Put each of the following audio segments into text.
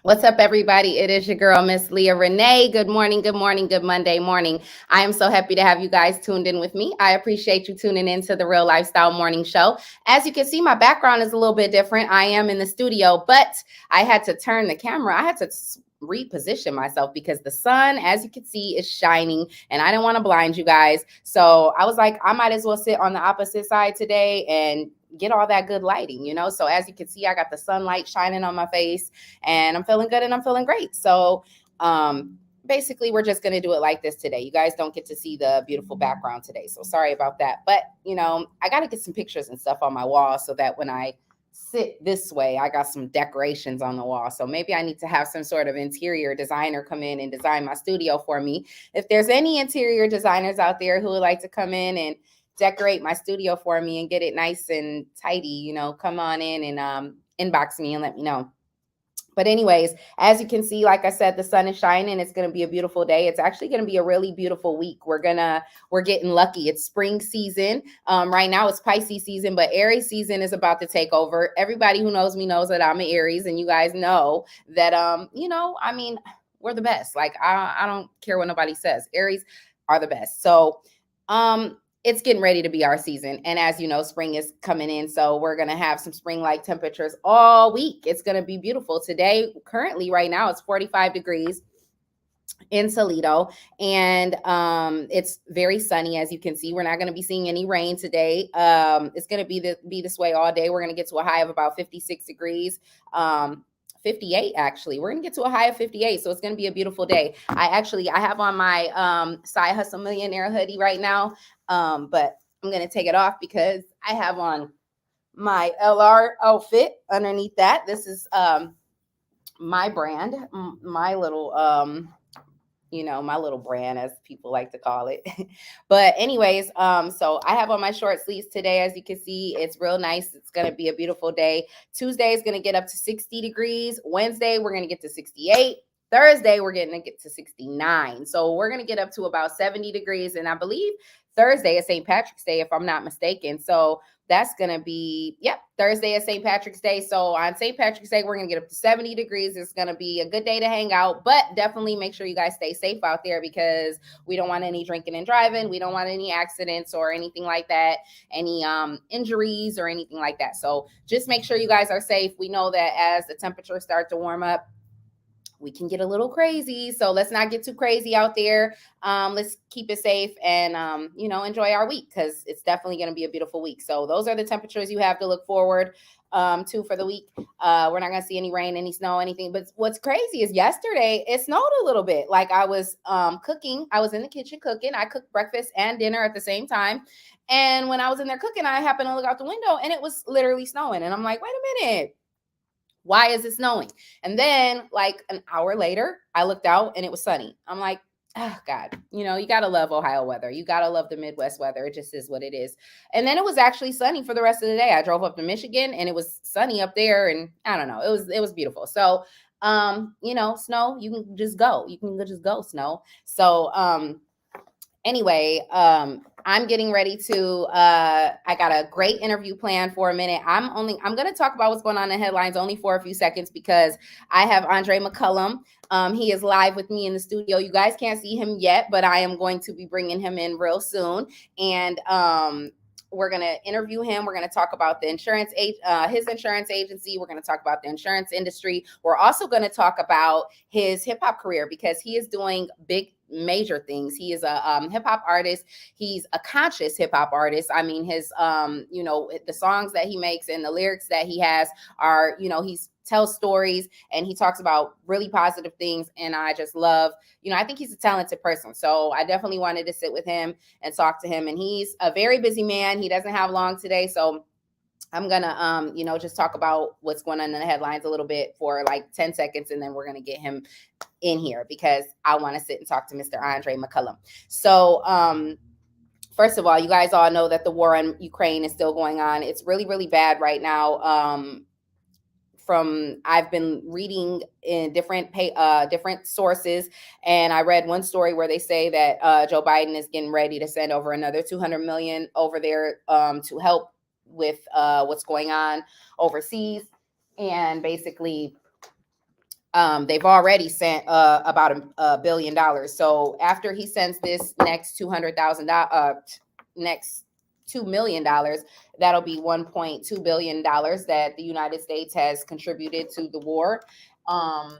What's up, everybody? It is your girl, Miss Leah Renee. Good morning, good morning, good Monday morning. I am so happy to have you guys tuned in with me. I appreciate you tuning in to the Real Lifestyle Morning Show. As you can see, my background is a little bit different. I am in the studio, but I had to turn the camera. I had to reposition myself because the sun, as you can see, is shining and I didn't want to blind you guys. So I was like, I might as well sit on the opposite side today and get all that good lighting. So as you can see, I got the sunlight shining on my face and I'm feeling good and I'm feeling great. So basically we're just going to do it like this today. You guys don't get to see the beautiful background today, so sorry about that. But I got to get some pictures and stuff on my wall so that when I sit this way, I got some decorations on the wall. So maybe I need to have some sort of interior designer come in and design my studio for me. If there's any interior designers out there who would like to come in and decorate my studio for me and get it nice and tidy, come on in and inbox me and let me know. But anyways, as you can see, like I said, the sun is shining. It's going to be a beautiful day. It's actually going to be a really beautiful week. We're getting lucky. It's spring season. Right now it's Pisces season, but Aries season is about to take over. Everybody who knows me knows that I'm an Aries, and you guys know that I mean, we're the best. Like I don't care what nobody says. Aries are the best. So it's getting ready to be our season. And as you know, spring is coming in. So we're going to have some spring-like temperatures all week. It's going to be beautiful. Today, currently, right now, it's 45 degrees in Toledo, and it's very sunny. As you can see, we're not going to be seeing any rain today. It's going to be this way all day. We're going to get to a high of about 56 degrees. 58 actually. We're gonna get to a high of 58, so it's gonna be a beautiful day. I have on my side hustle millionaire hoodie right now, but I'm gonna take it off because I have on my LR outfit underneath that. This is my brand, my little my little brand, as people like to call it. But anyways, so I have on my short sleeves today. As you can see, it's real nice. It's going to be a beautiful day. Tuesday is going to get up to 60 degrees. Wednesday, we're going to get to 68. Thursday, we're going to get to 69. So we're going to get up to about 70 degrees. And I believe Thursday is St. Patrick's Day, if I'm not mistaken. So that's going to be, Thursday is St. Patrick's Day. So on St. Patrick's Day, we're going to get up to 70 degrees. It's going to be a good day to hang out, but definitely make sure you guys stay safe out there because we don't want any drinking and driving. We don't want any accidents or anything like that, any injuries or anything like that. So just make sure you guys are safe. We know that as the temperatures start to warm up, we can get a little crazy. So let's not get too crazy out there. Let's keep it safe and, enjoy our week because it's definitely going to be a beautiful week. So those are the temperatures you have to look forward to for the week. We're not going to see any rain, any snow, anything. But what's crazy is yesterday it snowed a little bit. Like I was cooking. I was in the kitchen cooking. I cooked breakfast and dinner at the same time. And when I was in there cooking, I happened to look out the window and it was literally snowing. And I'm like, wait a minute. Why is it snowing? And then like an hour later, I looked out and it was sunny. I'm like, oh God, you got to love Ohio weather. You got to love the Midwest weather. It just is what it is. And then it was actually sunny for the rest of the day. I drove up to Michigan and it was sunny up there. And I don't know, it was beautiful. So, snow, you can just go. You can just go, snow. So, anyway, I'm getting ready to I got a great interview plan for a minute. I'm going to talk about what's going on in the headlines only for a few seconds because I have Andre McCallum. He is live with me in the studio. You guys can't see him yet, but I am going to be bringing him in real soon. And we're going to interview him. We're going to talk about the his insurance agency. We're going to talk about the insurance industry. We're also going to talk about his hip hop career because he is doing major things. He is a hip hop artist. He's a conscious hip hop artist. I mean, his the songs that he makes and the lyrics that he has are, he's tells stories and he talks about really positive things. And I just love, I think he's a talented person. So I definitely wanted to sit with him and talk to him. And he's a very busy man. He doesn't have long today. So I'm going to, just talk about what's going on in the headlines a little bit for like 10 seconds. And then we're going to get him in here because I want to sit and talk to Mr. Andre McCallum. So, first of all, you guys all know that the war in Ukraine is still going on. It's really, really bad right now. I've been reading in different sources, and I read one story where they say that Joe Biden is getting ready to send over another $200 million over there to help with what's going on overseas, and basically They've already sent about $1 billion. So after he sends this next next $2 million, that'll be $1.2 billion that the United States has contributed to the war. Um,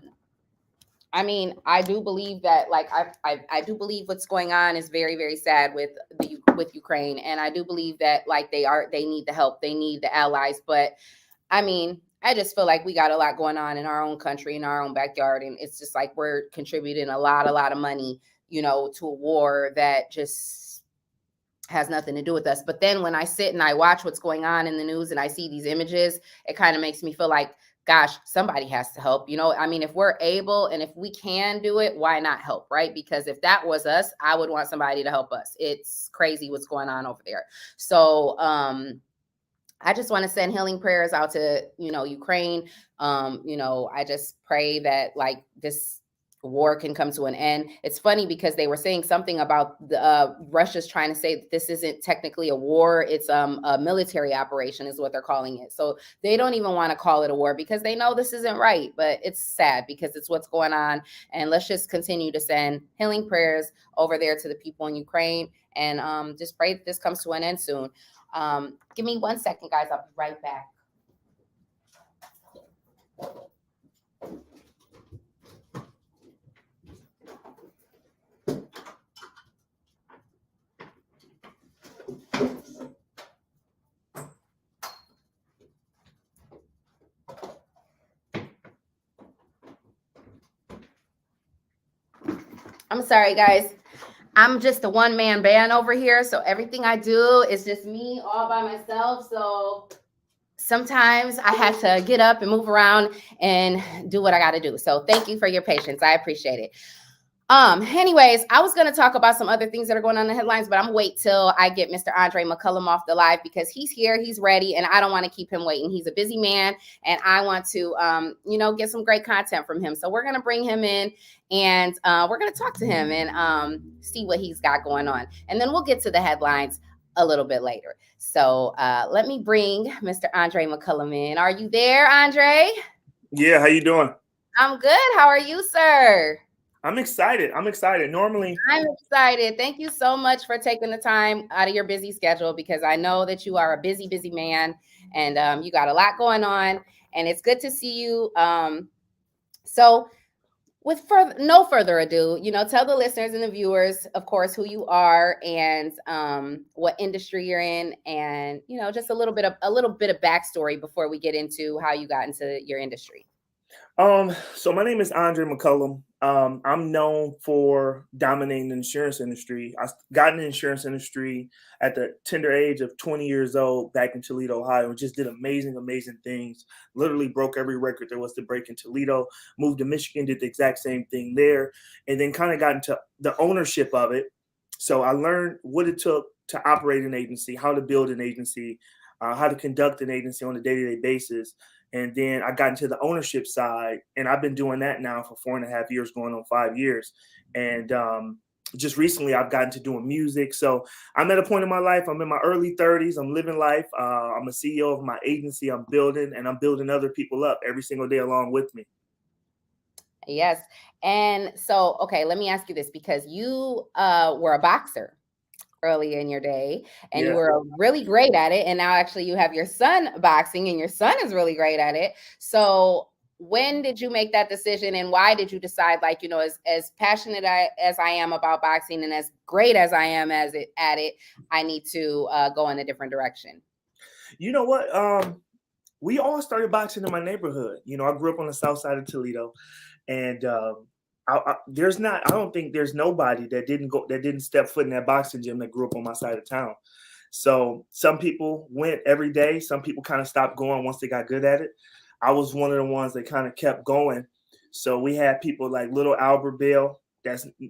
I mean, I do believe that, like, I do believe what's going on is very, very sad with Ukraine, and I do believe that, like, they need the help, they need the allies, but I mean, I just feel like we got a lot going on in our own country, in our own backyard, and it's just like we're contributing a lot of money, to a war that just has nothing to do with us. But then when I sit and I watch what's going on in the news and I see these images, it kind of makes me feel like, gosh, somebody has to help. I mean, if we're able and if we can do it, why not help, right? Because if that was us, I would want somebody to help us. It's crazy what's going on over there. So, I just want to send healing prayers out to, Ukraine. I just pray that, like, this war can come to an end. It's funny because they were saying something about the Russia's trying to say that this isn't technically a war. It's a military operation is what they're calling it. So they don't even want to call it a war because they know this isn't right. But it's sad because it's what's going on. And let's just continue to send healing prayers over there to the people in Ukraine, and just pray that this comes to an end soon. Give me 1 second, guys. I'll be right back. I'm sorry, guys. I'm just a one-man band over here, so everything I do is just me all by myself. So sometimes I have to get up and move around and do what I got to do. So thank you for your patience. I appreciate it. Anyways, I was going to talk about some other things that are going on in the headlines, but I'm gonna wait till I get Mr. Andre McCallum off the live because he's here, he's ready, and I don't want to keep him waiting. He's a busy man, and I want to, get some great content from him. So we're going to bring him in, and we're going to talk to him and see what he's got going on. And then we'll get to the headlines a little bit later. So let me bring Mr. Andre McCallum in. Are you there, Andre? Yeah, how you doing? I'm good. How are you, sir? I'm excited. I'm excited. I'm excited. Thank you so much for taking the time out of your busy schedule because I know that you are a busy, busy man and you got a lot going on. And it's good to see you. So, with no further ado, tell the listeners and the viewers, of course, who you are and what industry you're in, and just a little bit of backstory before we get into how you got into your industry. So my name is Andre McCallum. I'm known for dominating the insurance industry. I got in the insurance industry at the tender age of 20 years old back in Toledo, Ohio, and just did amazing, amazing things. Literally broke every record there was to break in Toledo, moved to Michigan, did the exact same thing there, and then kind of got into the ownership of it. So I learned what it took to operate an agency, how to build an agency, how to conduct an agency on a day-to-day basis. And then I got into the ownership side, and I've been doing that now for 4.5 years, going on 5 years. And just recently, I've gotten to doing music. So I'm at a point in my life. I'm in my early 30s. I'm living life. I'm a CEO of my agency. I'm building, and I'm building other people up every single day along with me. Yes. And so, okay, let me ask you this because you were a boxer early in your day and you Yeah. were really great at it, and now actually you have your son boxing and your son is really great at it. So when did you make that decision and why did you decide, like, as passionate as I am about boxing and as great as I am at it, I need to go in a different direction? You know what? We all started boxing in my neighborhood. I grew up on the south side of Toledo, and I don't think there's nobody that didn't step foot in that boxing gym that grew up on my side of town. So some people went every day. Some people kind of stopped going once they got good at it. I was one of the ones that kind of kept going. So we had people like Little Albert Bell.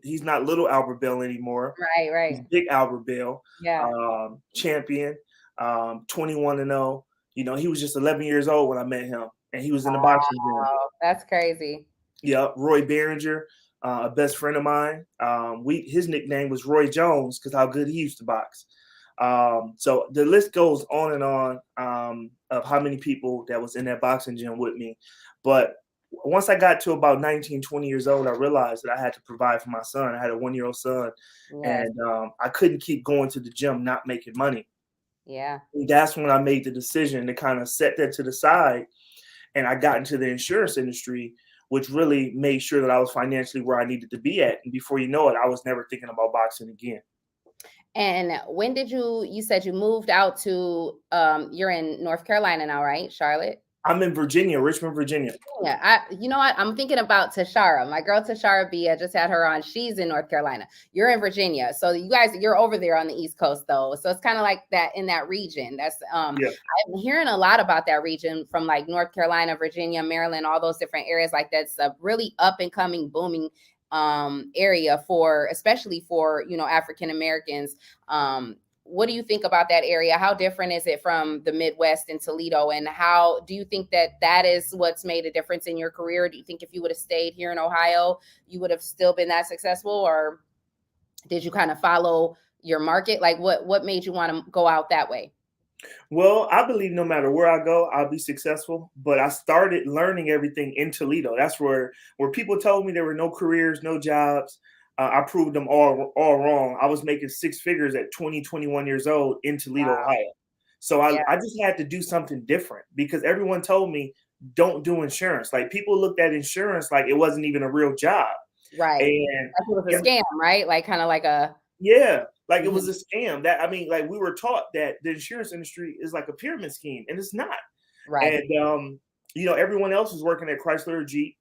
He's not Little Albert Bell anymore. He's Right. Big Albert Bell, Yeah. champion, 21-0. He was just 11 years old when I met him, and he was in the boxing gym. Wow, that's crazy. Yeah, Roy Behringer, a best friend of mine. His nickname was Roy Jones because how good he used to box. So the list goes on and on of how many people that was in that boxing gym with me. But once I got to about 19, 20 years old, I realized that I had to provide for my son. I had a 1-year-old son, Yes. and I couldn't keep going to the gym not making money. Yeah. And that's when I made the decision to kind of set that to the side, and I got into the insurance industry, which really made sure that I was financially where I needed to be at. And before you know it, I was never thinking about boxing again. And when did you said you moved out to, you're in North Carolina now, right? Charlotte? I'm in Virginia, Richmond, Virginia. Yeah, you know what? I'm thinking about Tashara. My girl Tashara B, I just had her on. She's in North Carolina. You're in Virginia. So you guys, you're over there on the East Coast though. So it's kind of like that in that region. That's Yeah. I'm hearing a lot about that region from like North Carolina, Virginia, Maryland, all those different areas. Like that's a really up and coming, booming area for, especially for, you know, African Americans. What do you think about that area? How different is it from the Midwest and Toledo? And how do you think that is what's made a difference in your career? Do you think if you would have stayed here in Ohio, you would have still been that successful? Or did you kind of follow your market? Like what made you want to go out that way? Well, I believe no matter where I go, I'll be successful. But I started learning everything in Toledo. That's where people told me there were no careers, no jobs. I proved them all wrong. I was making six figures at 20, 21 years old in Toledo, Wow. Ohio. So Yeah. I just had to do something different because everyone told me don't do insurance. Like people looked at insurance like it wasn't even a real job. Right. And Like it was a scam, right? Like kind of like a yeah, like it Mhm. was a scam. That I mean, like we were taught that the insurance industry is like a pyramid scheme, and it's not. Right. And everyone else was working at Chrysler or Jeep,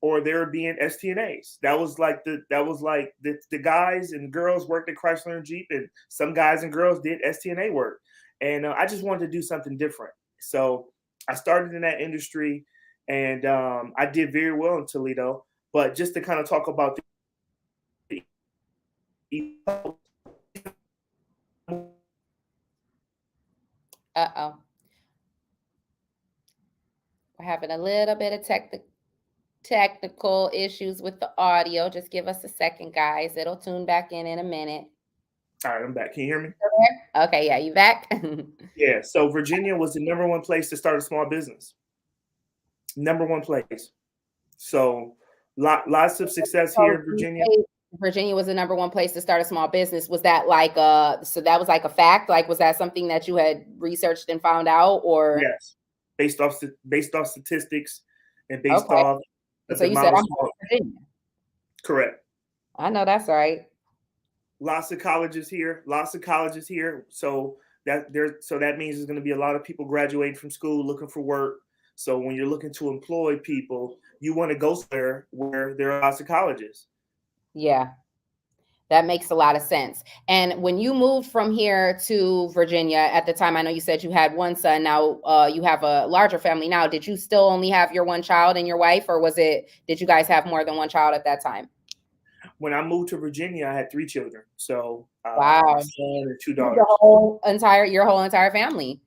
or they were being STNAs. That was like the guys and girls worked at Chrysler and Jeep, and some guys and girls did STNA work. And I just wanted to do something different, so I started in that industry, and I did very well in Toledo. But just to kind of talk about the Uh-oh. We're having a little bit of technical issues with the audio. Just give us a second, guys. It'll tune back in a minute. all right, I'm back. Can you hear me? Okay, yeah, you back? Yeah. So Virginia was the number one place to start a small business. Number one place. So lots of success here So in you Virginia. say Virginia was the number one place to start a small business. Was that like so that was like a fact? Like was that something that you had researched and found out or Yes. Based off statistics and based okay. off So the you said amount of I'm small. from Virginia. Correct. I know that's right. Lots of colleges here. Lots of colleges here. So that means there's going to be a lot of people graduating from school looking for work. So when you're looking to employ people, you want to go somewhere where there are lots of colleges. Yeah. That makes a lot of sense. And when you moved from here to Virginia at the time, I know you said you had one son. Now you have a larger family now. Did you still only have your one child and your wife, or did you guys have more than one child at that time? When I moved to Virginia, I had 3 children. So my Wow. son and 2 daughters, Your whole entire family.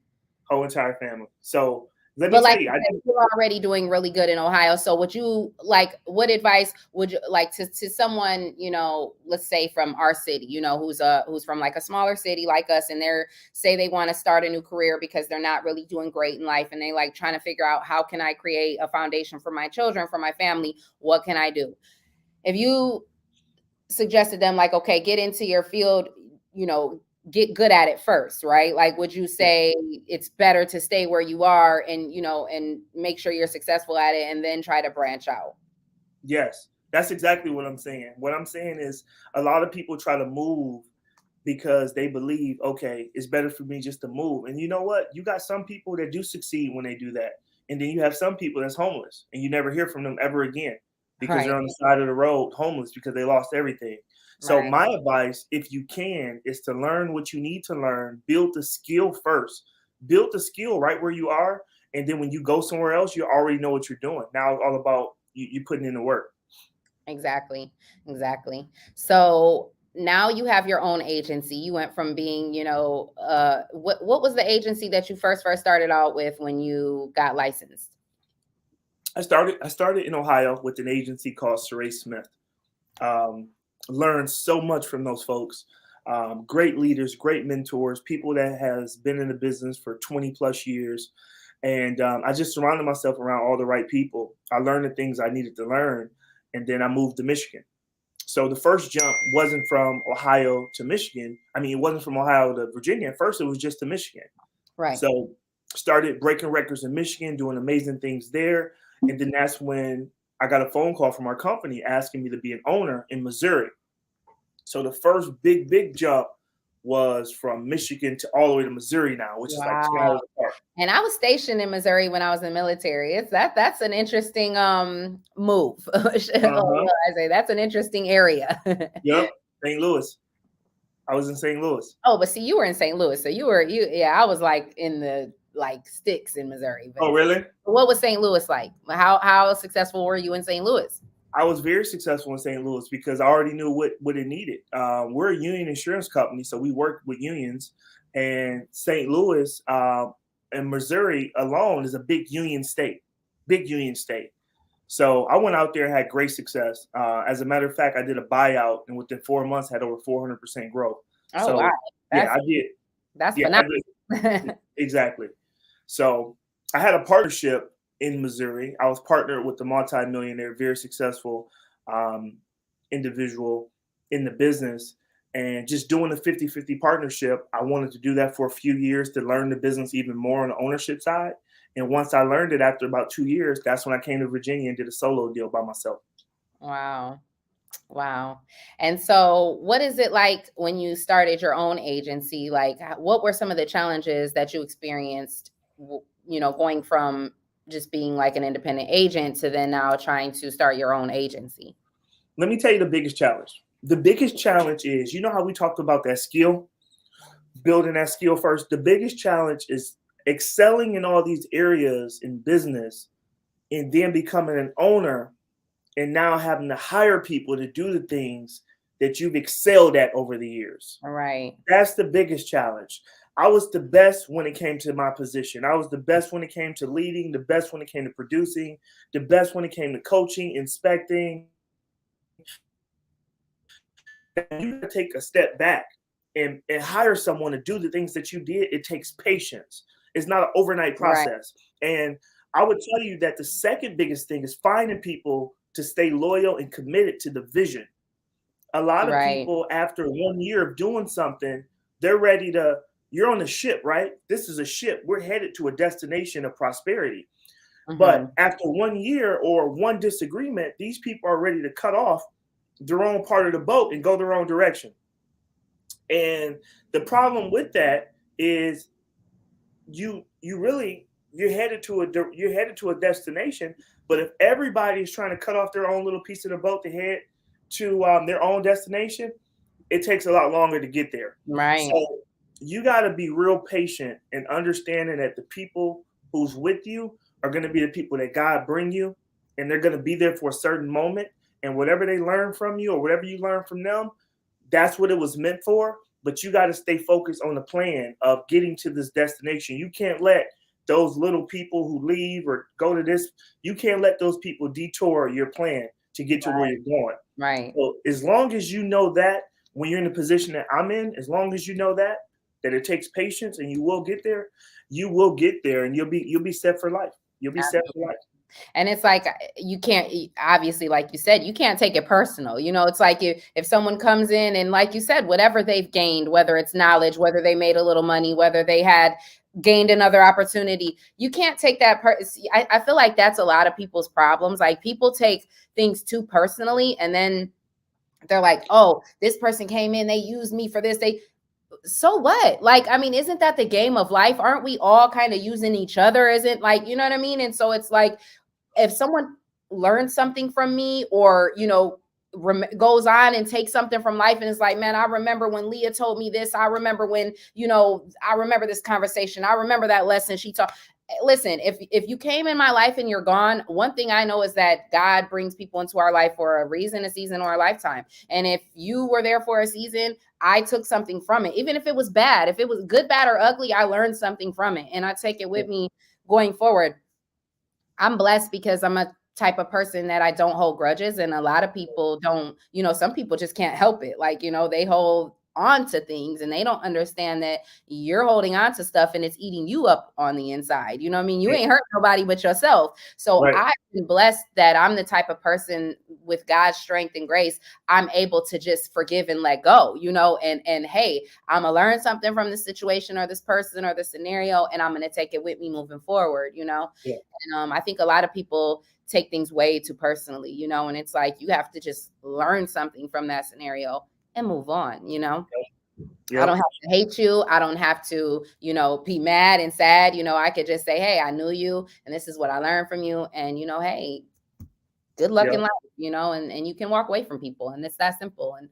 whole entire family. So let me But tell like you, you I said, you're already doing really good in Ohio. So would you like what advice would you like to someone, you know, let's say from our city, you know, who's from like a smaller city like us and they're say they want to start a new career because they're not really doing great in life and they like trying to figure out how can I create a foundation for my children, for my family? What can I do? If you suggested them like, okay, get into your field, you know, get good at it first, right? Like, would you say it's better to stay where you are and, you know, and make sure you're successful at it and then try to branch out? yes, that's exactly what I'm saying. What I'm saying is a lot of people try to move because they believe, okay, it's better for me just to move. And you know what? You got some people that do succeed when they do that. And then you have some people that's homeless and you never hear from them ever again because they're Right. on the side of the road homeless because they lost everything. So Right. my advice, if you can, is to learn what you need to learn, build the skill first. Build the skill right where you are. And then when you go somewhere else, you already know what you're doing. Now it's all about you putting in the work. Exactly. Exactly. So now you have your own agency. You went from being, you know, what was the agency that you first started out with when you got licensed? I started in Ohio with an agency called Saray Smith. Um, Learned so much from those folks. Great leaders, great mentors, people that has been in the business for 20 plus years. And I just surrounded myself around all the right people. I learned the things I needed to learn, and then I moved to Michigan. So the first jump wasn't from Ohio to Michigan. I mean, it wasn't from Ohio to Virginia. At first, it was just to Michigan. Right. So started breaking records in Michigan, doing amazing things there. And then that's when I got a phone call from our company asking me to be an owner in Missouri. So the first big jump was from Michigan to all the way to Missouri now, which is like 10 Wow. hours apart. And I was stationed in Missouri when I was in the military. That's an interesting move. I say that's an interesting area. Yep, St. Louis. I was in St. Louis. Oh, but see, you were in St. Louis, so I was like in the sticks in Missouri. But Oh, really? what was St. Louis like? How successful were you in St. Louis? I was very successful in St. Louis because I already knew what it needed. We're a union insurance company, so we work with unions. And St. Louis and Missouri alone is a big union state. So I went out there and had great success. As a matter of fact, I did a buyout, and within 4 months, had over 400% growth. Oh, so wow. I did. That's phenomenal. Exactly. So I had a partnership in Missouri. I was partnered with the multi-millionaire, very successful individual in the business, and just doing a 50-50 partnership. I wanted to do that for a few years to learn the business even more on the ownership side. And once I learned it after about 2 years, that's when I came to Virginia and did a solo deal by myself. Wow. And so what is it like when you started your own agency? Like, what were some of the challenges that you experienced, going from just being like an independent agent to then now trying to start your own agency? Let me tell you the biggest challenge. The biggest challenge is, you know how we talked about that skill, building that skill first? The biggest challenge is excelling in all these areas in business and then becoming an owner and now having to hire people to do the things that you've excelled at over the years. Right. That's the biggest challenge. I was the best when it came to my position. I was the best when it came to leading, the best when it came to producing, the best when it came to coaching, inspecting. You got to take a step back and hire someone to do the things that you did. It takes patience. It's not an overnight process. Right. And I would tell you that the second biggest thing is finding people to stay loyal and committed to the vision. A lot of people, after 1 year of doing something, they're ready to, you're on a ship, right? This is a ship. We're headed to a destination of prosperity. Mm-hmm. But after 1 year or one disagreement, these people are ready to cut off their own part of the boat and go their own direction. And the problem with that is you're headed to a destination, but if everybody's trying to cut off their own little piece of the boat to head to their own destination, it takes a lot longer to get there. Right. So you got to be real patient and understanding that the people who's with you are going to be the people that God bring you, and they're going to be there for a certain moment. And whatever they learn from you or whatever you learn from them, that's what it was meant for. But you got to stay focused on the plan of getting to this destination. You can't let those little people who leave or go to this, you can't let those people detour your plan to get to where you're going. Right. So as long as you know that, when you're in the position that I'm in, as long as you know that it takes patience and you will get there, and you'll be set for life. You'll be set for life. And it's like, you can't, obviously, like you said, you can't take it personal. It's like if someone comes in and, like you said, whatever they've gained, whether it's knowledge, whether they made a little money, whether they had gained another opportunity, you can't take that. I feel like that's a lot of people's problems. Like, people take things too personally, and then they're like, oh, this person came in, they used me for this. So what? Like, I mean, isn't that the game of life? Aren't we all kind of using each other? Isn't, like, you know what I mean? And so it's like, if someone learns something from me or, goes on and takes something from life and is like, man, I remember when Leah told me this. I remember when, I remember this conversation. I remember that lesson she taught. Listen, if you came in my life and you're gone, one thing I know is that God brings people into our life for a reason, a season, or a lifetime. And if you were there for a season, I took something from it. Even if it was bad, if it was good, bad, or ugly, I learned something from it. And I take it with me going forward. I'm blessed because I'm a type of person that I don't hold grudges. And a lot of people don't, some people just can't help it. Like, they hold on to things, and they don't understand that you're holding on to stuff and it's eating you up on the inside. You know what I mean? You ain't hurt nobody but yourself. So Right. I've been blessed that I'm the type of person with God's strength and grace, I'm able to just forgive and let go, and hey, I'm gonna learn something from this situation or this person or the scenario, and I'm gonna take it with me moving forward. Yeah. And I think a lot of people take things way too personally, and it's like you have to just learn something from that scenario and move on. Yep. I don't have to hate you. I don't have to, be mad and sad. I could just say, hey, I knew you and this is what I learned from you. And, hey, good luck in life, and you can walk away from people, and it's that simple. And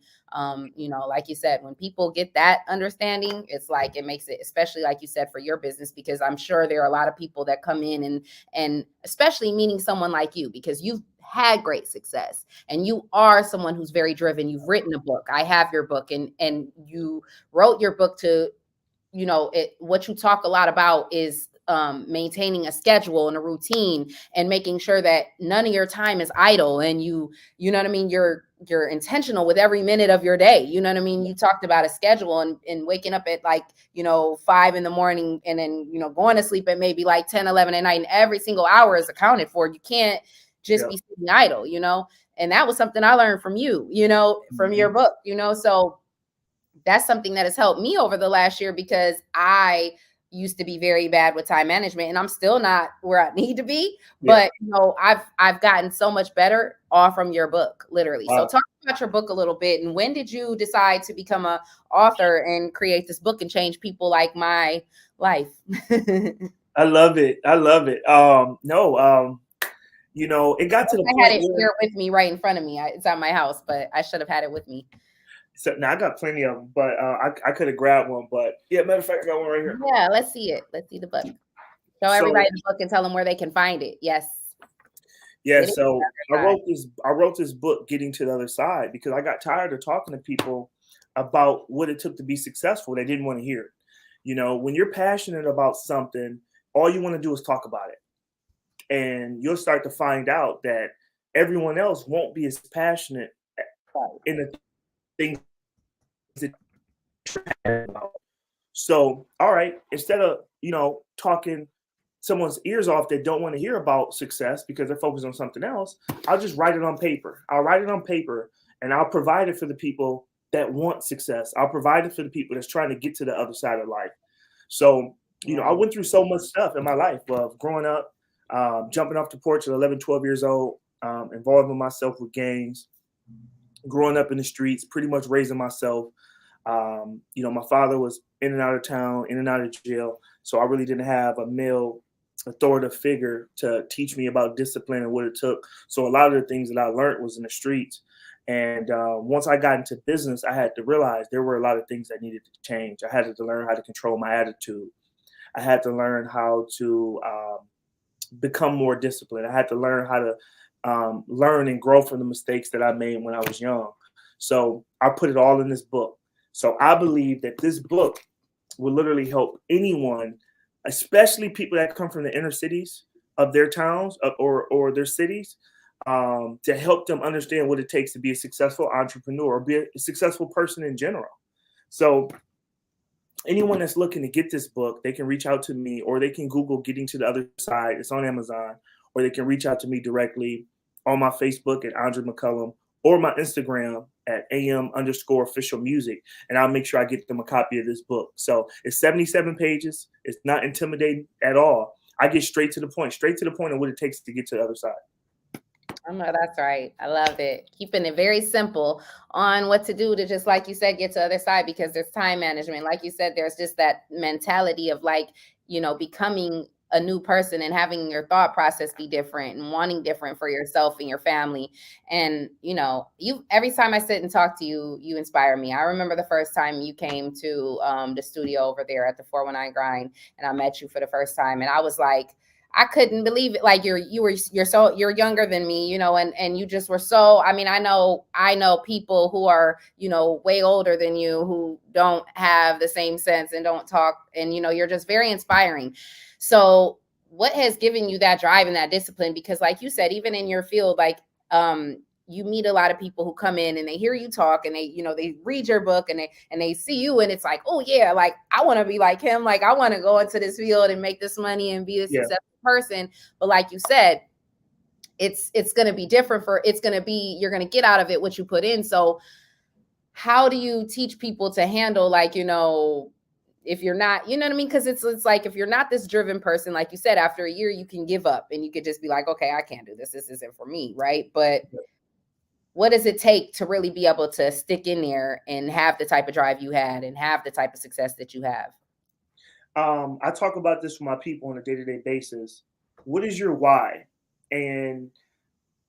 like you said, when people get that understanding, it's like it makes it, especially like you said, for your business, because I'm sure there are a lot of people that come in and especially meeting someone like you, because you've had great success and you are someone who's very driven. You've written a book. I have your book, and you wrote your book to, what you talk a lot about is maintaining a schedule and a routine and making sure that none of your time is idle, and you know what I mean, you're intentional with every minute of your day. You know what I mean? You talked about a schedule and waking up at 5 a.m. and then going to sleep at maybe 10, 11 at night, and every single hour is accounted for. You can't just be sitting idle, and that was something I learned from you, from your book, so that's something that has helped me over the last year, because I used to be very bad with time management, and I'm still not where I need to be. But I've gotten so much better all from your book, literally. Wow. So talk about your book a little bit, and when did you decide to become an author and create this book and change people like my life? I love it. It got to the point. I had it here with me right in front of me. It's at my house, but I should have had it with me. So now I got plenty of them, but I could have grabbed one. But yeah, matter of fact, I got one right here. Yeah, let's see it. Let's see the book. Show everybody the book and tell them where they can find it. Yes. Yeah. So I wrote this book, Getting to the Other Side, because I got tired of talking to people about what it took to be successful. They didn't want to hear it. When you're passionate about something, all you want to do is talk about it, and you'll start to find out that everyone else won't be as passionate in the things that you're about. So, all right, instead of talking someone's ears off that don't want to hear about success because they're focused on something else, I'll just write it on paper. I'll write it on paper, and I'll provide it for the people that want success. I'll provide it for the people that's trying to get to the other side of life. So, I went through so much stuff in my life of growing up, jumping off the porch at 11, 12 years old, involving myself with gangs, growing up in the streets, pretty much raising myself. My father was in and out of town, in and out of jail. So I really didn't have a male authoritative figure to teach me about discipline and what it took. So a lot of the things that I learned was in the streets. And once I got into business, I had to realize there were a lot of things that needed to change. I had to learn how to control my attitude. I had to learn how to become more disciplined. I had to learn how to learn and grow from the mistakes that I made when I was young. So I put it all in this book. So I believe that this book will literally help anyone, especially people that come from the inner cities of their towns or their cities, to help them understand what it takes to be a successful entrepreneur or be a successful person in general. So anyone that's looking to get this book, they can reach out to me, or they can Google Getting to the Other Side. It's on Amazon. Or they can reach out to me directly on my Facebook at Andre McCallum, or my Instagram at AM_official music. And I'll make sure I get them a copy of this book. So it's 77 pages. It's not intimidating at all. I get straight to the point of what it takes to get to the other side. I know that's right. I love it. Keeping it very simple on what to do to, just like you said, get to the other side, because there's time management. Like you said, there's just that mentality of becoming a new person and having your thought process be different and wanting different for yourself and your family. And, every time I sit and talk to you, you inspire me. I remember the first time you came to the studio over there at the 419 Grind, and I met you for the first time. And I was like, I couldn't believe it. Like you're younger than me, and you just were so, I mean, I know people who are, way older than you who don't have the same sense and don't talk, and, you're just very inspiring. So what has given you that drive and that discipline? Because like you said, even in your field, you meet a lot of people who come in and they hear you talk and they read your book and they see you and it's like, oh yeah, like I want to be like him. Like I want to go into this field and make this money and be a successful person. But like you said, it's going to be different you're going to get out of it what you put in. So how do you teach people to handle, like, if you're not, you know what I mean? Because it's like, if you're not this driven person, like you said, after a year, you can give up and you could just be like, okay, I can't do this. This isn't for me. Right. But what does it take to really be able to stick in there and have the type of drive you had and have the type of success that you have? I talk about this with my people on a day-to-day basis. What is your why? And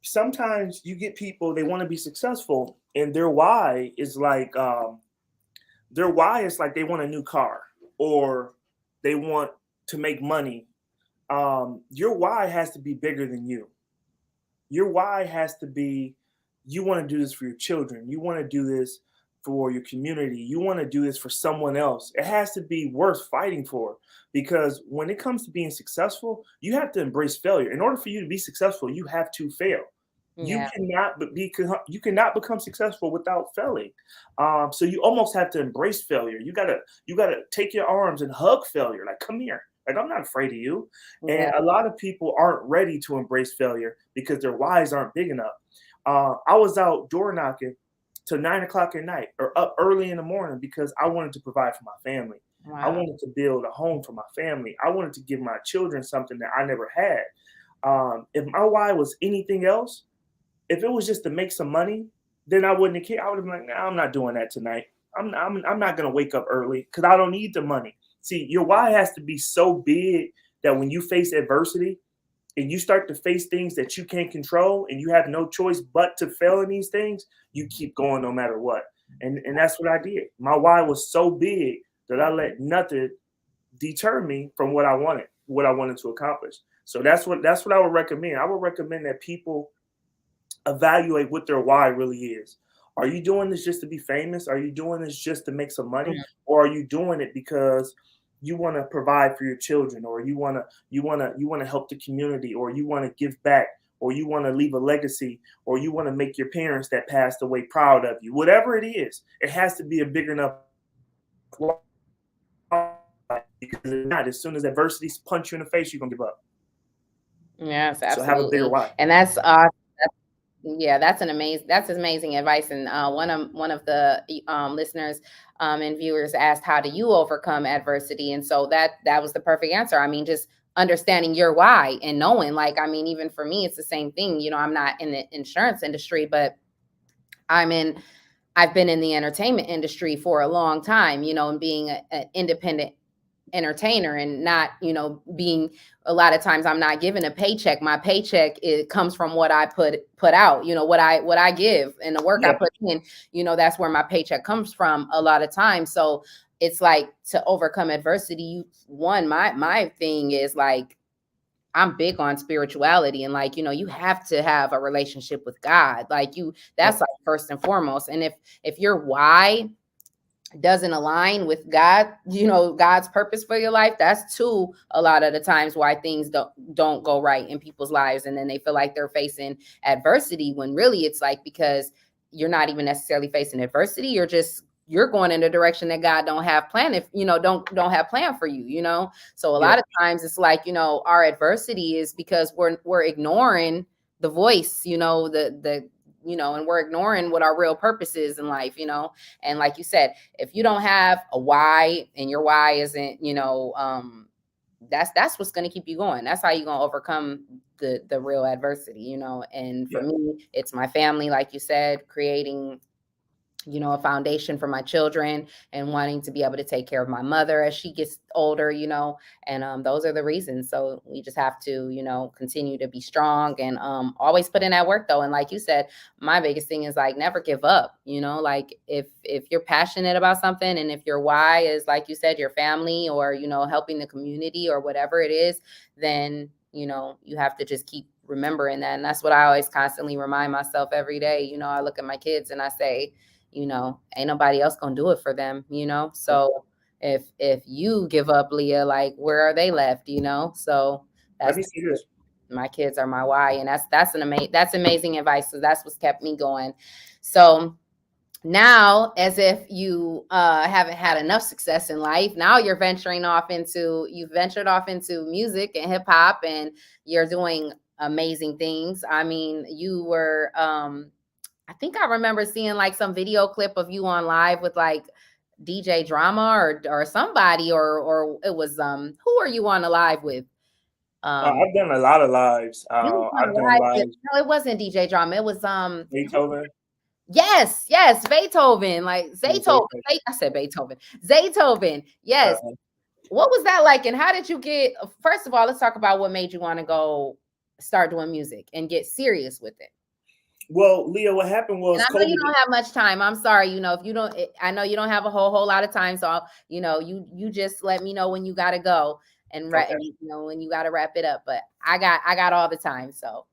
sometimes you get people, they want to be successful and their why is like they want a new car or they want to make money. Your why has to be bigger than you. Your why has to be, you want to do this for your children. You want to do this for your community. You want to do this for someone else. It has to be worth fighting for, because when it comes to being successful, you have to embrace failure. In order for you to be successful, you have to fail. Yeah. You cannot become successful without failing. So you almost have to embrace failure. You gotta take your arms and hug failure. Like, come here. Like, I'm not afraid of you. And a lot of people aren't ready to embrace failure because their whys aren't big enough. I was out door knocking till 9 o'clock at night or up early in the morning because I wanted to provide for my family. Wow. I wanted to build a home for my family. I wanted to give my children something that I never had. If my why was anything else, if it was just to make some money, then I wouldn't have cared. I would have been like, nah, I'm not doing that tonight. I'm not going to wake up early because I don't need the money. See, your why has to be so big that when you face adversity and you start to face things that you can't control and you have no choice but to fail in these things, you keep going no matter what. And that's what I did. My why was so big that I let nothing deter me from what I wanted to accomplish. So that's what I would recommend. I would recommend that people evaluate what their why really is. Are you doing this just to be famous? Are you doing this just to make some money? Or are you doing it because you want to provide for your children, or you want to help the community, or you want to give back, or you want to leave a legacy, or you want to make your parents that passed away proud of you? Whatever it is, it has to be a big enough why, because if not, as soon as adversity punch you in the face, you're gonna give up. Yes, absolutely. So have a bigger why. And that's that's amazing advice. And one of the listeners and viewers asked, how do you overcome adversity? And so that was the perfect answer. I mean, just understanding your why and knowing, like, I mean, even for me, it's the same thing. I'm not in the insurance industry, but I've been in the entertainment industry for a long time, and being an independent entertainer and not, being, a lot of times I'm not given a paycheck. My paycheck, it comes from what I put out, what I give and the work I put in, that's where my paycheck comes from a lot of times. So it's like, to overcome adversity, my thing is like, I'm big on spirituality, and like, you have to have a relationship with God. Like that's like first and foremost. And if your why doesn't align with God, God's purpose for your life, that's too, a lot of the times why things don't go right in people's lives. And then they feel like they're facing adversity, when really it's like, because you're not even necessarily facing adversity. You're going in the direction that God don't have planned, if don't have planned for you, So a lot of times it's like, our adversity is because we're ignoring the voice, and we're ignoring what our real purpose is in life, and like you said, if you don't have a why and your why isn't, that's what's going to keep you going. That's how you're going to overcome the real adversity, and for me, it's my family, like you said, creating a foundation for my children and wanting to be able to take care of my mother as she gets older, and those are the reasons. So we just have to, continue to be strong and always put in that work though. And like you said, my biggest thing is like, never give up, like if you're passionate about something and if your why is, like you said, your family or, helping the community or whatever it is, then, you have to just keep remembering that. And that's what I always constantly remind myself every day. I look at my kids and I say, ain't nobody else gonna do it for them, So if you give up, Leah, like, where are they left, So Let me see this. My kids are my why, and that's amazing advice. So that's what's kept me going. So now, as if you haven't had enough success in life, now you've ventured off into music and hip hop, and you're doing amazing things. I mean, you were I think I remember seeing like some video clip of you on live with like DJ Drama or somebody, or it was who are you on the live with? I've done a lot of lives. You was on I've done live with, lives. no, it wasn't DJ Drama. It was Beethoven. yes, Beethoven, like Zaytoven. Beethoven. I said Beethoven. Zaytoven. Yes. Uh, What was that like? And how did you get, first of all, let's talk about what made you want to go start doing music and get serious with it. well, Leah, what happened And was I know COVID. you don't have much time. I'm sorry, if you don't, I know you don't have a whole lot of time. So, you just let me know when you got to go and, Okay. when you got to wrap it up. But I got all the time. So.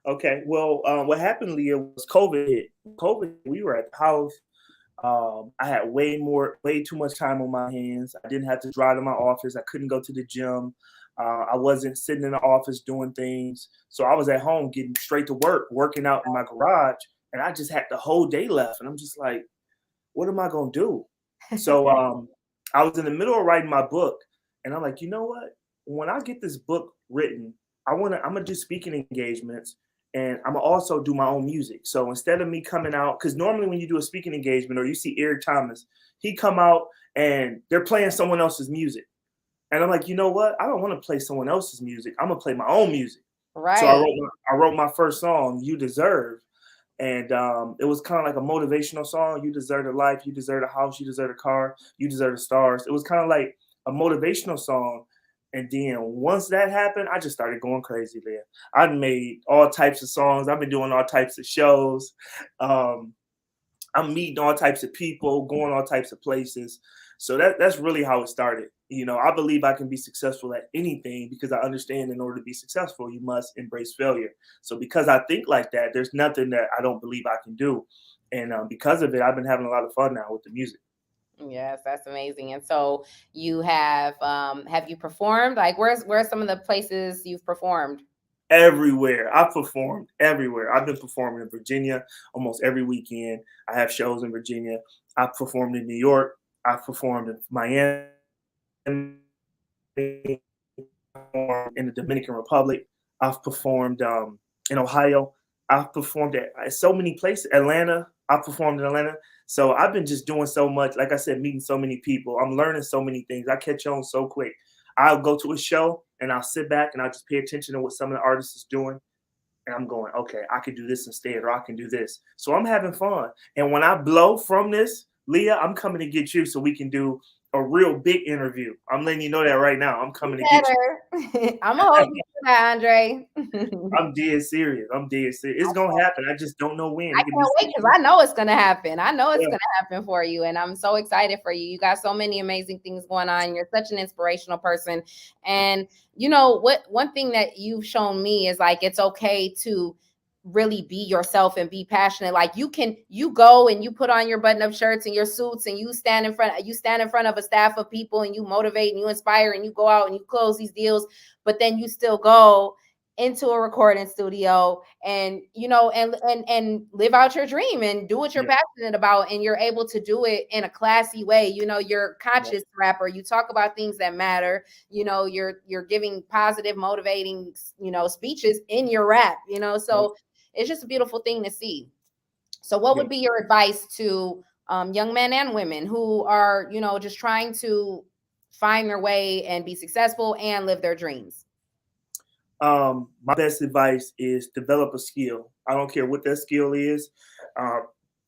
Okay. Well, what happened, Leah, was COVID hit. COVID, we were at the house. I had way too much time on my hands. I didn't have to drive to my office. I couldn't go to the gym. I wasn't sitting in the office doing things. So I was at home getting straight to work, working out in my garage. And I just had the whole day left. And I'm just like, what am I going to do? So I was in the middle of writing my book. And I'm like, you know what? When I get this book written, I'm going to do speaking engagements. And I'm gonna also do my own music. So instead of me coming out, because normally when you do a speaking engagement or you see Eric Thomas, he come out and they're playing someone else's music. And I'm like, you know what? I don't want to play someone else's music. I'm gonna play my own music. Right. So I wrote my first song, "You Deserve," and it was kind of like a motivational song. You deserve a life. You deserve a house. You deserve a car. You deserve the stars. It was kind of like a motivational song. And then once that happened, I just started going crazy there. I've made all types of songs. I've been doing all types of shows. I'm meeting all types of people, going all types of places. So that's really how it started. I believe I can be successful at anything because I understand in order to be successful, you must embrace failure. So because I think like that, there's nothing that I don't believe I can do. And because of it, I've been having a lot of fun now with the music. Yes, that's amazing. And so you have you performed? Like where's some of the places you've performed? Everywhere. I've performed everywhere. I've been performing in Virginia almost every weekend. I have shows in Virginia. I've performed in New York. I've performed in Miami, in the Dominican Republic. I've performed in Ohio. I've performed at so many places. Atlanta. I've performed in Atlanta. So I've been just doing so much. Like I said, meeting so many people. I'm learning so many things. I catch on so quick. I'll go to a show and I'll sit back and I'll just pay attention to what some of the artists is doing. And I'm going, okay, I can do this instead, or I can do this. So I'm having fun. And when I blow from this, Leah, I'm coming to get you so we can do a real big interview. I'm letting you know that right now. I'm coming to get you. I'm gonna hold you to that, Andre. I'm dead serious. It's gonna happen. I just don't know when. I can't wait because I know it's gonna happen. I know it's gonna happen for you, and I'm so excited for you. You got so many amazing things going on. You're such an inspirational person, and one thing that you've shown me is like it's okay to really be yourself and be passionate. Like you go and you put on your button-up shirts and your suits and you stand in front of a staff of people and you motivate and you inspire and you go out and you close these deals, but then you still go into a recording studio and and live out your dream and do what you're passionate about, and you're able to do it in a classy way. You're a conscious rapper. You talk about things that matter. You're giving positive, motivating speeches in your rap. So it's just a beautiful thing to see. So what would be your advice to young men and women who are just trying to find their way and be successful and live their dreams? My best advice is develop a skill. I don't care what that skill is.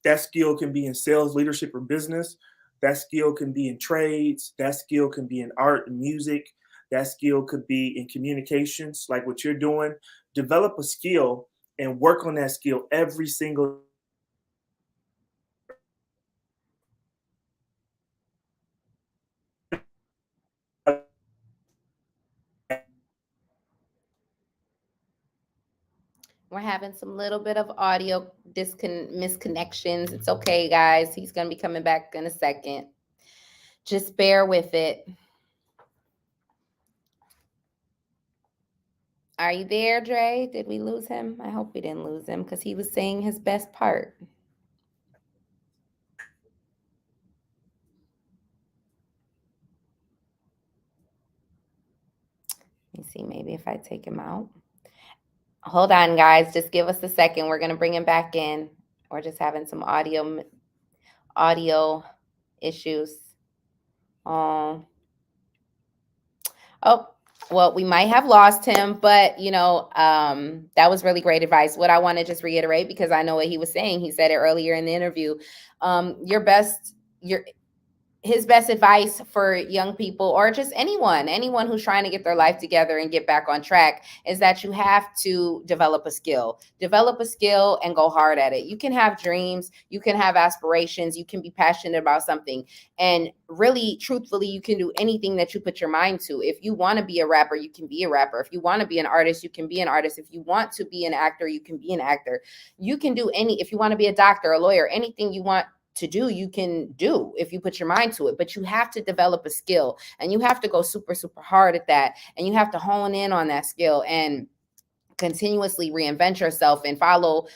That skill can be in sales, leadership, or business. That skill can be in trades. That skill can be in art and music. That skill could be in communications, like what you're doing. Develop a skill and work on that skill every single We're having some little bit of audio misconnections. It's okay, guys. He's going to be coming back in a second. Just bear with it. Are you there, Dre? Did we lose him? I hope we didn't lose him because he was saying his best part. Let me see, maybe if I take him out. Hold on, guys. Just give us a second. We're gonna bring him back in. We're just having some audio issues. Um, oh, well, we might have lost him, but that was really great advice. What I want to just reiterate, because I know what he was saying. He said it earlier in the interview. Your his best advice for young people, or just anyone who's trying to get their life together and get back on track, is that you have to develop a skill and go hard at it. You can have dreams, you can have aspirations, you can be passionate about something, and really truthfully, you can do anything that you put your mind to. If you want to be a rapper, you can be a rapper. If you want to be an artist, you can be an artist. If you want to be an actor, you can be an actor. You can do if you want to be a doctor, a lawyer, anything you want to do, you can do if you put your mind to it. But you have to develop a skill, and you have to go super, super hard at that. And you have to hone in on that skill and continuously reinvent yourself and follow,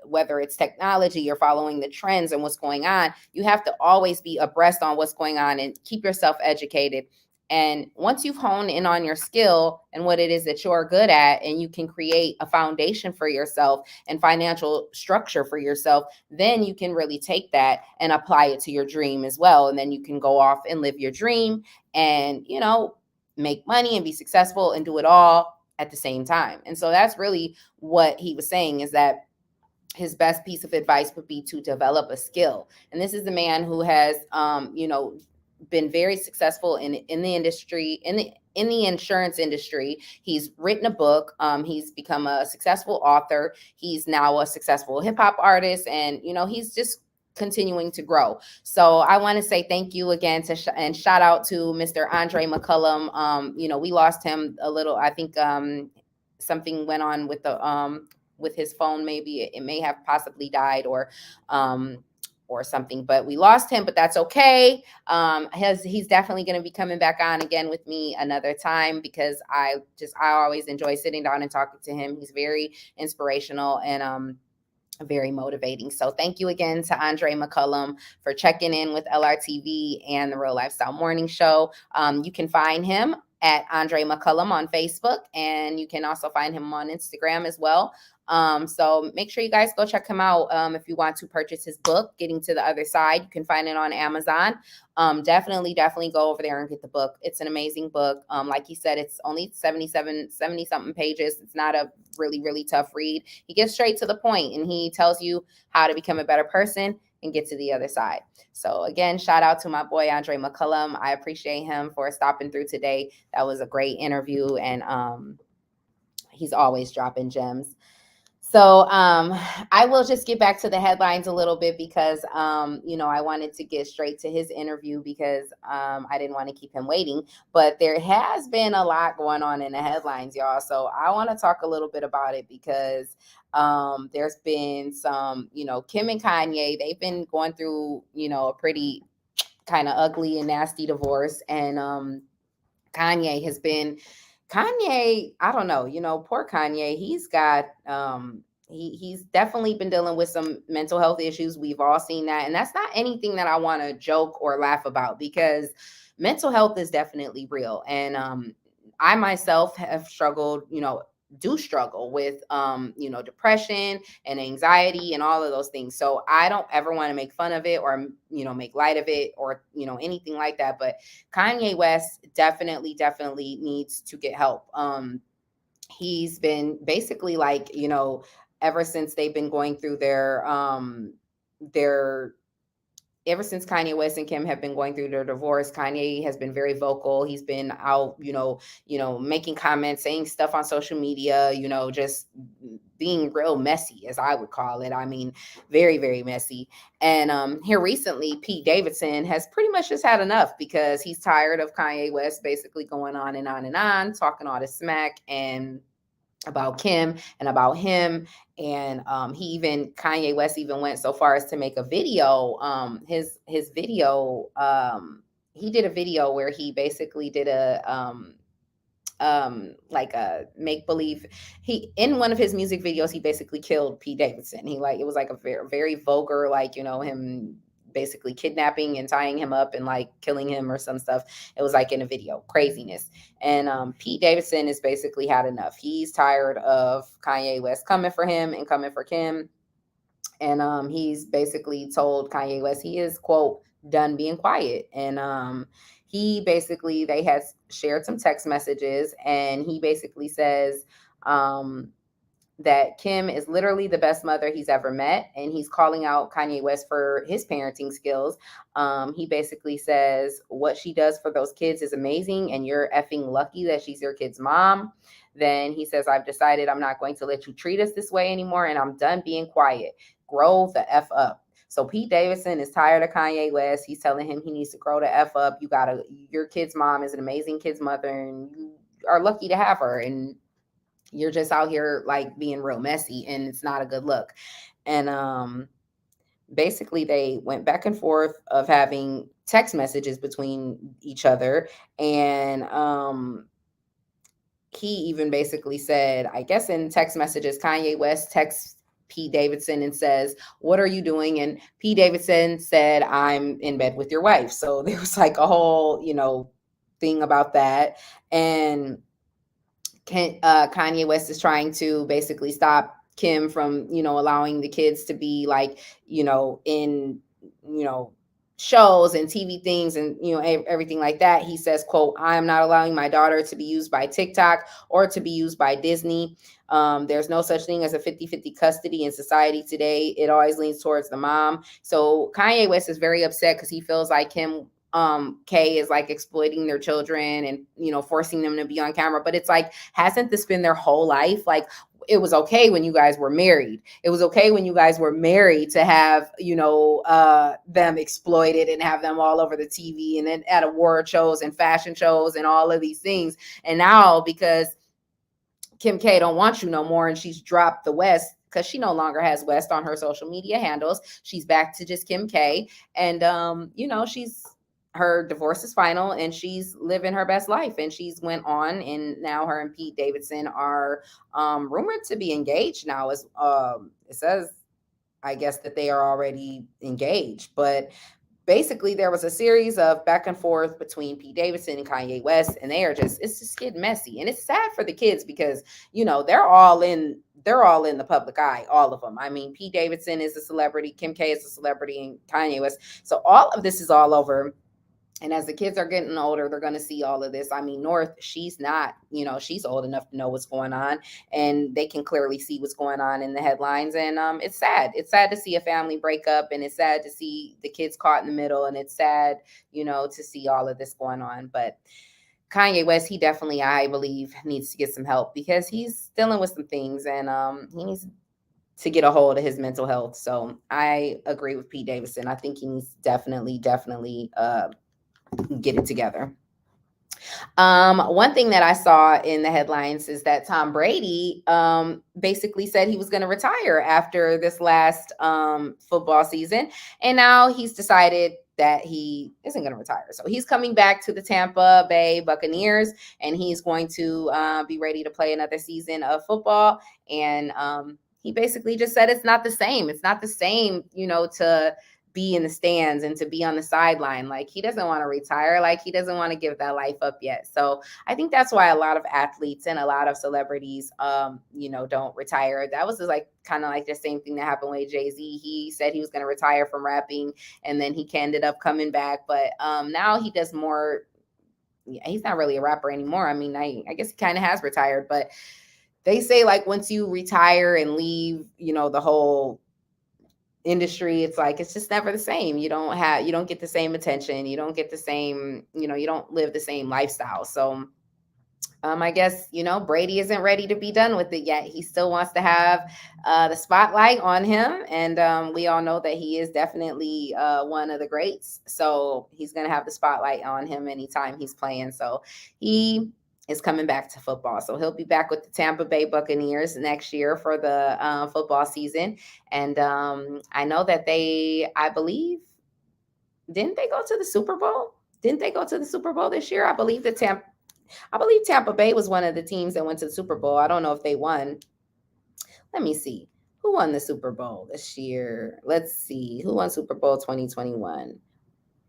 whether it's technology or following the trends and what's going on. You have to always be abreast on what's going on and keep yourself educated. And once you've honed in on your skill and what it is that you're good at, and you can create a foundation for yourself and financial structure for yourself, then you can really take that and apply it to your dream as well. And then you can go off and live your dream and, make money and be successful and do it all at the same time. And so that's really what he was saying, is that his best piece of advice would be to develop a skill. And this is the man who has, been very successful in the industry, in the insurance industry. He's written a book. He's become a successful author. He's now a successful hip hop artist, and he's just continuing to grow. So I want to say thank you again and shout out to Mr. Andre McCallum. We lost him a little. I think something went on with his phone. Maybe it may have possibly died or something, but we lost him, but that's okay. He's definitely going to be coming back on again with me another time, because I always enjoy sitting down and talking to him. He's very inspirational and very motivating. So thank you again to Andre McCallum for checking in with LRTV and the Real Lifestyle Morning Show. You can find him at Andre McCallum on Facebook, and you can also find him on Instagram as well. So make sure you guys go check him out. If you want to purchase his book, Getting to the Other Side, you can find it on Amazon. Definitely go over there and get the book. It's an amazing book. Like he said, it's only 70 something pages. It's not a really, really tough read. He gets straight to the point, and he tells you how to become a better person and get to the other side. So again, shout out to my boy, Andre McCallum. I appreciate him for stopping through today. That was a great interview, and he's always dropping gems. So I will just get back to the headlines a little bit, because, I wanted to get straight to his interview, because I didn't want to keep him waiting. But there has been a lot going on in the headlines, y'all. So I want to talk a little bit about it, because there's been some, Kim and Kanye, they've been going through, a pretty kind of ugly and nasty divorce. And Kanye, I don't know, poor Kanye, he's got, he's definitely been dealing with some mental health issues. We've all seen that. And that's not anything that I want to joke or laugh about, because mental health is definitely real. And I myself have struggled, do struggle with, depression and anxiety and all of those things. So I don't ever want to make fun of it or, make light of it or, anything like that. But Kanye West definitely needs to get help. He's been basically like, ever since they've been going through ever since Kanye West and Kim have been going through their divorce, Kanye has been very vocal. He's been out, making comments, saying stuff on social media, just being real messy, as I would call it. I mean, very, very messy. And here recently, Pete Davidson has pretty much just had enough, because he's tired of Kanye West basically going on and on and on, talking all this smack and about Kim and about him. And Kanye West even went so far as to make a video. His video, he did a video where he basically did like a make believe. He, in one of his music videos, he basically killed Pete Davidson. He, like, it was like a very, very vulgar, like, him basically kidnapping and tying him up and like killing him or some stuff. It was like in a video, craziness. And Pete Davidson has basically had enough. He's tired of Kanye West coming for him and coming for Kim. And he's basically told Kanye West he is, quote, done being quiet. And he basically, they had shared some text messages, and he basically says that Kim is literally the best mother he's ever met, and he's calling out Kanye West for his parenting skills. He basically says what she does for those kids is amazing, and you're effing lucky that she's your kid's mom. Then he says, I've decided I'm not going to let you treat us this way anymore, and I'm done being quiet. Grow the F up. So Pete Davidson is tired of Kanye West. He's telling him he needs to grow the F up. Your kid's mom is an amazing kid's mother, and you are lucky to have her. And you're just out here like being real messy, and it's not a good look. And basically they went back and forth of having text messages between each other. And he even basically said, I guess in text messages, Kanye West texts Pete Davidson and says, what are you doing? And Pete Davidson said, I'm in bed with your wife. So there was like a whole, thing about that. And Kanye West is trying to basically stop Kim from, allowing the kids to be like, in, shows and TV things and, everything like that. He says, quote, I am not allowing my daughter to be used by TikTok or to be used by Disney. There's no such thing as a 50-50 custody in society today. It always leans towards the mom. So Kanye West is very upset because he feels like K is like exploiting their children and, forcing them to be on camera. But it's like, hasn't this been their whole life? Like, it was okay when you guys were married. It was okay when you guys were married to have, them exploited and have them all over the TV and then at award shows and fashion shows and all of these things. And now, because Kim K don't want you no more, and she's dropped the West because she no longer has West on her social media handles. She's back to just Kim K. And, her divorce is final, and she's living her best life, and she's went on, and now her and Pete Davidson are rumored to be engaged now. As it says, I guess, that they are already engaged. But basically there was a series of back and forth between Pete Davidson and Kanye West, and it's just getting messy. And it's sad for the kids because, they're all in the public eye, all of them. I mean, Pete Davidson is a celebrity, Kim K is a celebrity, and Kanye West. So all of this is all over. And as the kids are getting older, they're going to see all of this. I mean, North, she's not, she's old enough to know what's going on, and they can clearly see what's going on in the headlines. And it's sad. It's sad to see a family break up, and it's sad to see the kids caught in the middle, and it's sad, to see all of this going on. But Kanye West, he definitely, I believe, needs to get some help because he's dealing with some things, and he needs to get a hold of his mental health. So I agree with Pete Davidson. I think he needs definitely get it together. One thing that I saw in the headlines is that Tom Brady basically said he was going to retire after this last football season, and now he's decided that he isn't going to retire. So he's coming back to the Tampa Bay Buccaneers, and he's going to be ready to play another season of football. And he basically just said it's not the same. It's not the same, to be in the stands and to be on the sideline. Like, he doesn't want to retire. Like, he doesn't want to give that life up yet. So I think that's why a lot of athletes and a lot of celebrities, don't retire. That was just like kind of like the same thing that happened with Jay-Z. He said he was going to retire from rapping, and then he ended up coming back. But now he does more. He's not really a rapper anymore. I mean, I guess he kind of has retired, but they say like once you retire and leave, the whole industry, it's like it's just never the same. You don't get the same attention, you don't get the same, you don't live the same lifestyle. So I guess, Brady isn't ready to be done with it yet. He still wants to have the spotlight on him, and we all know that he is definitely one of the greats. So he's going to have the spotlight on him anytime he's playing. So he is coming back to football. So he'll be back with the Tampa Bay Buccaneers next year for the football season. And I know that I believe, didn't they go to the Super Bowl? Didn't they go to the Super Bowl this year? I believe the Tampa I believe Tampa Bay was one of the teams that went to the Super Bowl. I don't know if they won. Let me see. Who won the Super Bowl this year? Let's see. Who won Super Bowl 2021?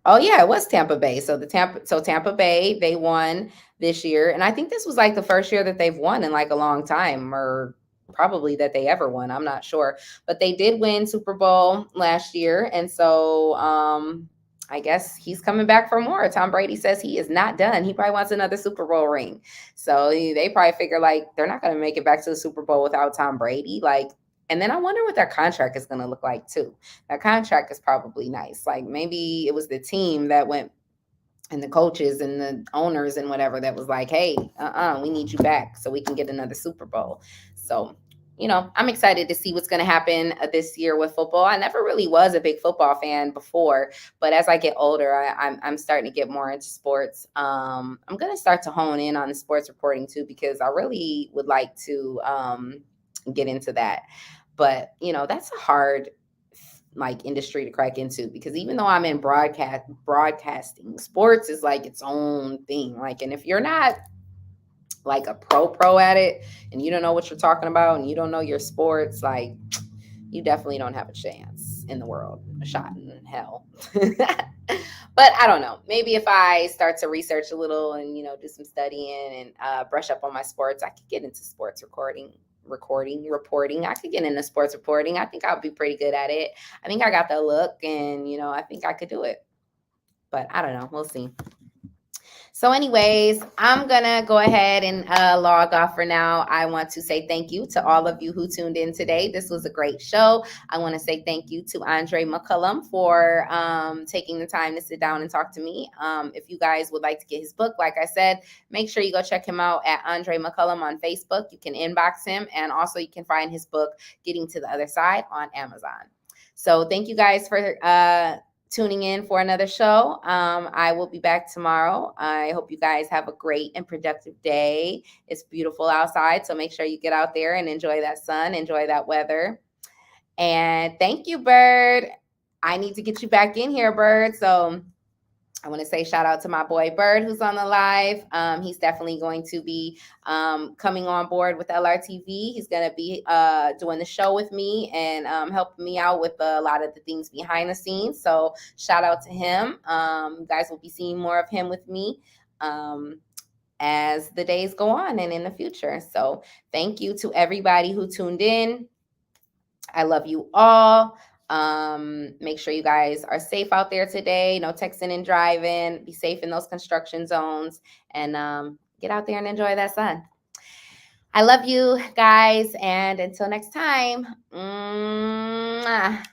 Oh yeah, it was Tampa Bay. So Tampa Bay, they won this year. And I think this was like the first year that they've won in like a long time, or probably that they ever won. I'm not sure. But they did win Super Bowl last year. And so I guess he's coming back for more. Tom Brady says he is not done. He probably wants another Super Bowl ring. So they probably figure like they're not going to make it back to the Super Bowl without Tom Brady. Like, and then I wonder what their contract is going to look like too. That contract is probably nice. Like maybe it was the team that went, and the coaches and the owners and whatever, that was like, hey, we need you back so we can get another Super Bowl. So, I'm excited to see what's going to happen this year with football. I never really was a big football fan before, but as I get older, I'm starting to get more into sports. I'm going to start to hone in on the sports reporting too, because I really would like to get into that. But, that's a hard like industry to crack into, because even though I'm in broadcasting, sports is like its own thing. Like, and if you're not like a pro at it, and you don't know what you're talking about, and you don't know your sports, like you definitely don't have a chance in the world, a shot in hell. But I don't know. Maybe if I start to research a little and, do some studying and brush up on my sports, I could get into sports reporting. I could get into sports reporting. I think I'll be pretty good at it. I think I got the look, and, I think I could do it. But I don't know. We'll see. So anyways, I'm going to go ahead and log off for now. I want to say thank you to all of you who tuned in today. This was a great show. I want to say thank you to Andre McCallum for taking the time to sit down and talk to me. If you guys would like to get his book, like I said, make sure you go check him out at Andre McCallum on Facebook. You can inbox him, and also you can find his book, Getting to the Other Side, on Amazon. So thank you guys for tuning in for another show. I will be back tomorrow. I hope you guys have a great and productive day. It's beautiful outside, so make sure you get out there and enjoy that sun, enjoy that weather. And thank you, Bird. I need to get you back in here, Bird. So I want to say shout out to my boy Bird, who's on the live. He's definitely going to be coming on board with LRTV. He's going to be doing the show with me and helping me out with a lot of the things behind the scenes. So shout out to him. You guys will be seeing more of him with me as the days go on and in the future. So thank you to everybody who tuned in. I love you all. Make sure you guys are safe out there today. No texting and driving. Be safe in those construction zones, and get out there and enjoy that sun. I love you guys, and until next time. Mwah.